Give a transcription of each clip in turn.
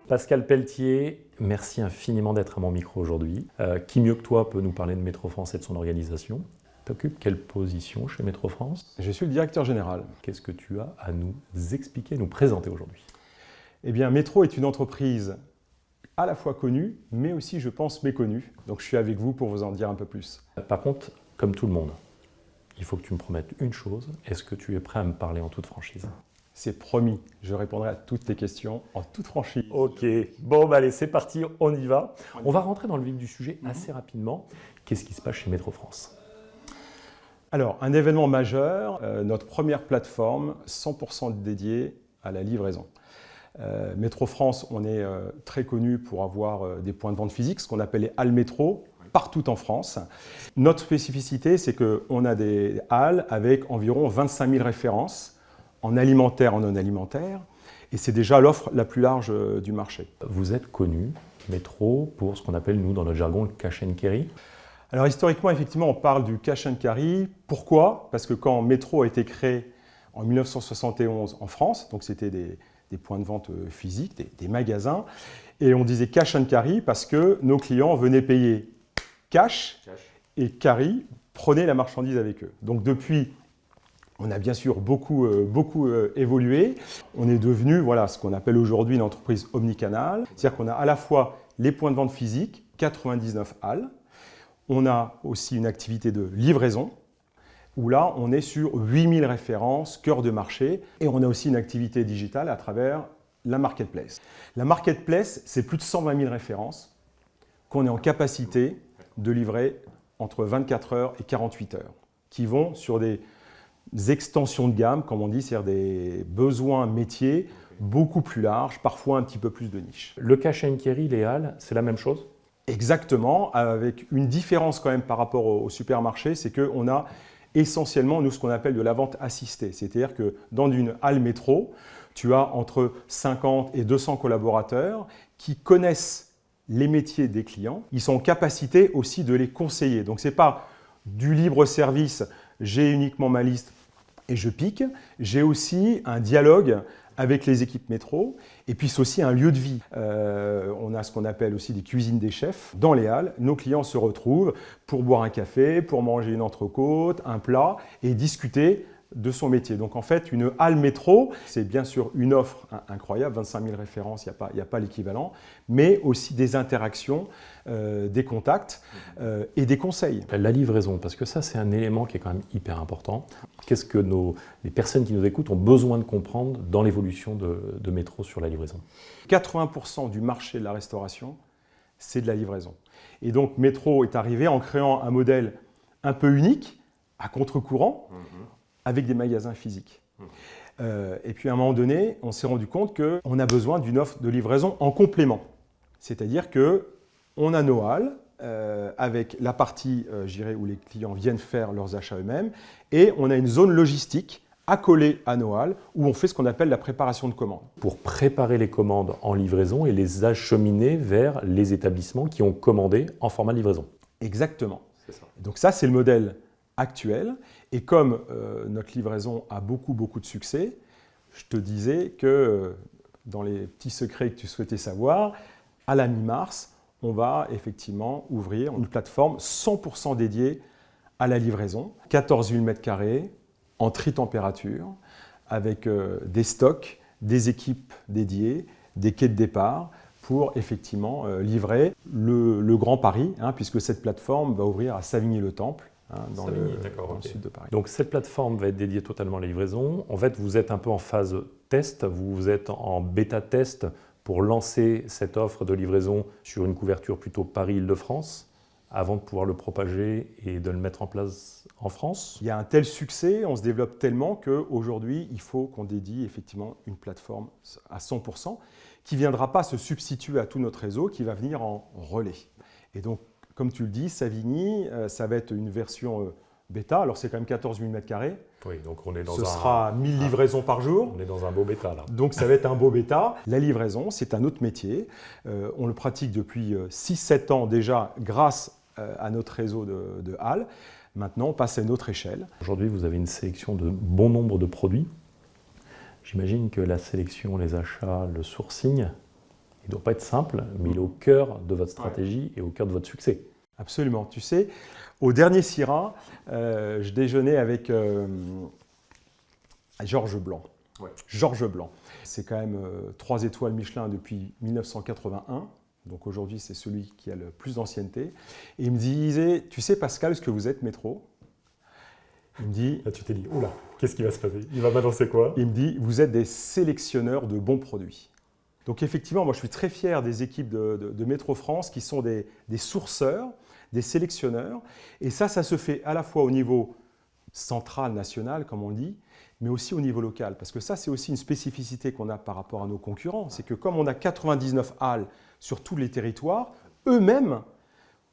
Pascal Pelletier, merci infiniment d'être à mon micro aujourd'hui. Qui mieux que toi peut nous parler de Métro France et de son organisation? Tu occupes quelle position chez Métro France? Je suis le directeur général. Qu'est-ce que tu as à nous expliquer, nous présenter aujourd'hui? Eh bien, Métro est une entreprise à la fois connue, mais aussi, je pense, méconnue. Donc, je suis avec vous pour vous en dire un peu plus. Par contre, comme tout le monde, il faut que tu me promettes une chose. Est-ce que tu es prêt à me parler en toute franchise? C'est promis, je répondrai à toutes tes questions en toute franchise. Ok, bon bah allez, c'est parti, on y va. On va rentrer dans le vif du sujet assez rapidement. Qu'est-ce qui se passe chez Métro France? Alors, un événement majeur, notre première plateforme 100% dédiée à la livraison. Métro France, on est très connu pour avoir des points de vente physiques, ce qu'on appelle les halles métro, partout en France. Notre spécificité, c'est qu'on a des halles avec environ 25 000 références, en alimentaire, en non alimentaire, et c'est déjà l'offre la plus large du marché. Vous êtes connu, Métro, pour ce qu'on appelle, nous, dans notre jargon, le cash and carry. Alors historiquement, effectivement, on parle du cash and carry. Pourquoi? Parce que quand Métro a été créé en 1971 en France, donc c'était des points de vente physiques, des magasins, et on disait cash and carry parce que nos clients venaient payer cash. Et carry prenait la marchandise avec eux. Donc depuis, on a bien sûr beaucoup évolué. On est devenu ce qu'on appelle aujourd'hui une entreprise omnicanal. C'est-à-dire qu'on a à la fois les points de vente physiques, 99 halles. On a aussi une activité de livraison, où là, on est sur 8000 références, cœur de marché. Et on a aussi une activité digitale à travers la marketplace. La marketplace, c'est plus de 120 000 références qu'on est en capacité de livrer entre 24 heures et 48 heures, qui vont sur des extensions de gamme, comme on dit, c'est-à-dire des besoins métiers beaucoup plus larges, parfois un petit peu plus de niche. Le cash and carry, les halles, c'est la même chose? Exactement, avec une différence quand même par rapport au supermarché, c'est qu'on a essentiellement, nous, ce qu'on appelle de la vente assistée. C'est-à-dire que dans une halle métro, tu as entre 50 et 200 collaborateurs qui connaissent les métiers des clients. Ils sont en capacité aussi de les conseiller. Donc, ce n'est pas du libre service, j'ai uniquement ma liste et je pique. J'ai aussi un dialogue avec les équipes métro, et puis c'est aussi un lieu de vie. On a ce qu'on appelle aussi des cuisines des chefs. Dans les halles, nos clients se retrouvent pour boire un café, pour manger une entrecôte, un plat, et discuter de son métier. Donc en fait, une halle métro, c'est bien sûr une offre incroyable, 25 000 références, il n'y a pas l'équivalent, mais aussi des interactions, des contacts et des conseils. La livraison, parce que ça, c'est un élément qui est quand même hyper important. Qu'est-ce que les personnes qui nous écoutent ont besoin de comprendre dans l'évolution de Métro sur la livraison? 80% du marché de la restauration, c'est de la livraison. Et donc Métro est arrivé en créant un modèle un peu unique, à contre-courant, avec des magasins physiques. Et puis à un moment donné, on s'est rendu compte qu'on a besoin d'une offre de livraison en complément. C'est-à-dire qu'on a nos halles avec la partie où les clients viennent faire leurs achats eux-mêmes, et on a une zone logistique accolée à nos halles où on fait ce qu'on appelle la préparation de commandes. Pour préparer les commandes en livraison et les acheminer vers les établissements qui ont commandé en format livraison. Exactement. C'est ça. Donc ça, c'est le modèle actuel. Et comme notre livraison a beaucoup de succès, je te disais que dans les petits secrets que tu souhaitais savoir, à la mi-mars, on va effectivement ouvrir une plateforme 100% dédiée à la livraison, 14 000 m², en tri-température, avec des stocks, des équipes dédiées, des quais de départ, pour effectivement livrer le Grand Paris, puisque cette plateforme va ouvrir à Savigny-le-Temple, dans le sud de Paris. Donc cette plateforme va être dédiée totalement à la livraison. En fait, vous êtes un peu en phase test, vous êtes en bêta-test pour lancer cette offre de livraison sur une couverture plutôt Paris-Île-de-France, avant de pouvoir le propager et de le mettre en place en France. Il y a un tel succès, on se développe tellement qu'aujourd'hui, il faut qu'on dédie effectivement une plateforme à 100%, qui ne viendra pas se substituer à tout notre réseau, qui va venir en relais. Et donc, comme tu le dis, Savigny, ça va être une version bêta. Alors, c'est quand même 14 000 m². Oui, donc on est dans Ce sera 1000 livraisons par jour. On est dans un beau bêta, là. Donc, ça va être un beau bêta. La livraison, c'est un autre métier. On le pratique depuis 6-7 ans déjà grâce à notre réseau de halles. Maintenant, on passe à une autre échelle. Aujourd'hui, vous avez une sélection de bon nombre de produits. J'imagine que la sélection, les achats, le sourcing Il ne doit pas être simple, mais il est au cœur de votre stratégie et au cœur de votre succès. Absolument. Tu sais, au dernier CIRA, je déjeunais avec Georges Blanc. Ouais. Georges Blanc. C'est quand même 3 étoiles Michelin depuis 1981. Donc aujourd'hui, c'est celui qui a le plus d'ancienneté. Et il me disait, tu sais Pascal, ce que vous êtes métro? Il me dit... Là, tu t'es dit, oula, qu'est-ce qui va se passer? Il va m'annoncer quoi? Il me dit, vous êtes des sélectionneurs de bons produits. Donc effectivement, moi je suis très fier des équipes de Métro France qui sont des sourceurs, des sélectionneurs. Et ça se fait à la fois au niveau central, national, comme on dit, mais aussi au niveau local. Parce que ça, c'est aussi une spécificité qu'on a par rapport à nos concurrents. C'est que comme on a 99 halles sur tous les territoires, eux-mêmes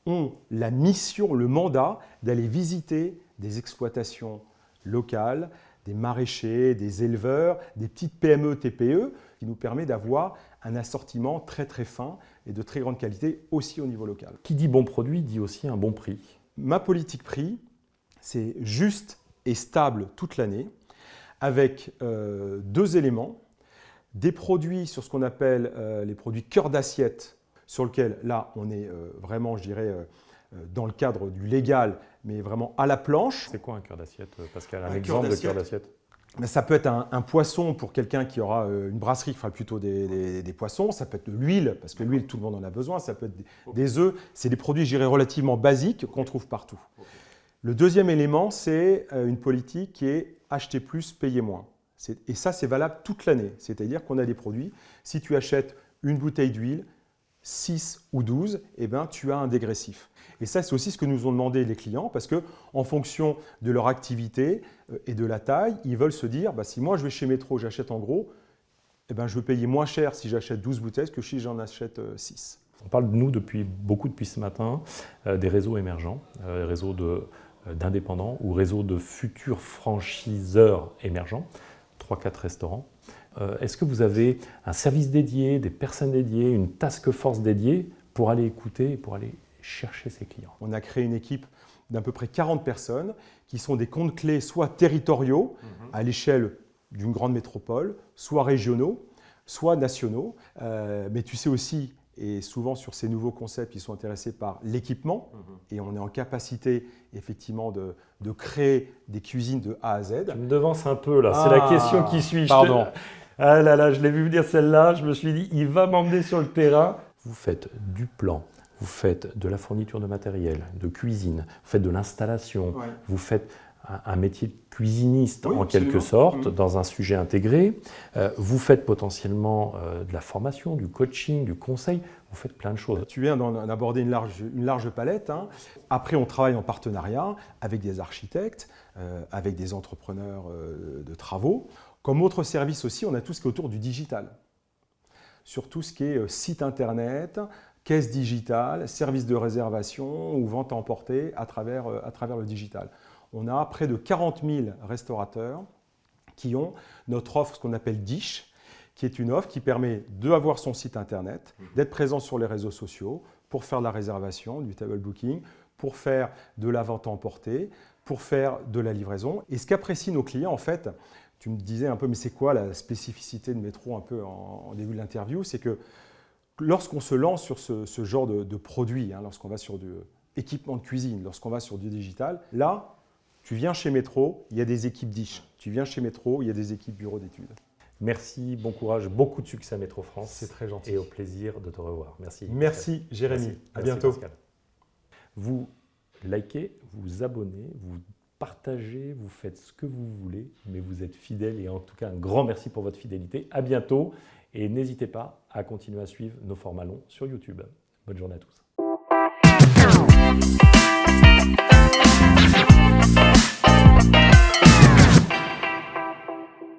ont la mission, le mandat d'aller visiter des exploitations locales, des maraîchers, des éleveurs, des petites PME, TPE, qui nous permet d'avoir un assortiment très très fin et de très grande qualité aussi au niveau local. Qui dit bon produit dit aussi un bon prix. Ma politique prix, c'est juste et stable toute l'année, avec 2 éléments. Des produits sur ce qu'on appelle les produits cœur d'assiette, sur lequel là on est vraiment, je dirais, dans le cadre du légal, mais vraiment à la planche. C'est quoi un cœur d'assiette, Pascal? Un exemple de cœur d'assiette? Mais ça peut être un poisson pour quelqu'un qui aura une brasserie qui fera plutôt des poissons. Ça peut être de l'huile, parce que l'huile, tout le monde en a besoin. Ça peut être des œufs. C'est des produits, je dirais, relativement basiques qu'on trouve partout. Okay. Le deuxième élément, c'est une politique qui est acheter plus, payer moins. Et ça, c'est valable toute l'année. C'est-à-dire qu'on a des produits, si tu achètes une bouteille d'huile, 6 ou 12, eh ben, tu as un dégressif. Et ça, c'est aussi ce que nous ont demandé les clients, parce qu'en fonction de leur activité et de la taille, ils veulent se dire, si moi je vais chez Métro, j'achète en gros, eh ben, je vais payer moins cher si j'achète 12 bouteilles que si j'en achète 6. On parle de nous depuis ce matin, des réseaux émergents, réseaux d'indépendants ou réseaux de futurs franchiseurs émergents, 3-4 restaurants. Est-ce que vous avez un service dédié, des personnes dédiées, une task force dédiée pour aller écouter et pour aller chercher ses clients? On a créé une équipe d'à peu près 40 personnes qui sont des comptes clés soit territoriaux à l'échelle d'une grande métropole, soit régionaux, soit nationaux. Mais tu sais aussi, et souvent sur ces nouveaux concepts, ils sont intéressés par l'équipement et on est en capacité effectivement de créer des cuisines de A à Z. Tu me devances un peu là, c'est la question qui suit. Pardon. Ah là là, je l'ai vu venir celle-là, je me suis dit, il va m'emmener sur le terrain. Vous faites du plan, vous faites de la fourniture de matériel, de cuisine, vous faites de l'installation, vous faites un métier de cuisiniste en quelque sorte, dans un sujet intégré. Vous faites potentiellement de la formation, du coaching, du conseil, vous faites plein de choses. Tu viens d'aborder une large palette. Après, on travaille en partenariat avec des architectes, avec des entrepreneurs de travaux. Comme autre service aussi, on a tout ce qui est autour du digital. Sur tout ce qui est site internet, caisse digitale, service de réservation ou vente à emporter à travers le digital. On a près de 40 000 restaurateurs qui ont notre offre, ce qu'on appelle Dish, qui est une offre qui permet d'avoir son site internet, d'être présent sur les réseaux sociaux pour faire de la réservation, du table booking, pour faire de la vente à emporter, pour faire de la livraison. Et ce qu'apprécient nos clients, en fait, tu me disais un peu, mais c'est quoi la spécificité de Métro un peu en début de l'interview? C'est que lorsqu'on se lance sur ce genre de produit, lorsqu'on va sur du équipement de cuisine, lorsqu'on va sur du digital, là, tu viens chez Métro, il y a des équipes Dish. Tu viens chez Métro, il y a des équipes bureau d'études. Merci, bon courage, beaucoup de succès à Métro France. C'est très gentil. Et au plaisir de te revoir. Merci. Merci Jérémy. Merci. À bientôt. Pascal. Vous likez, vous abonnez, vous partagez, vous faites ce que vous voulez, mais vous êtes fidèles et en tout cas un grand merci pour votre fidélité. À bientôt et n'hésitez pas à continuer à suivre nos formats longs sur YouTube. Bonne journée à tous.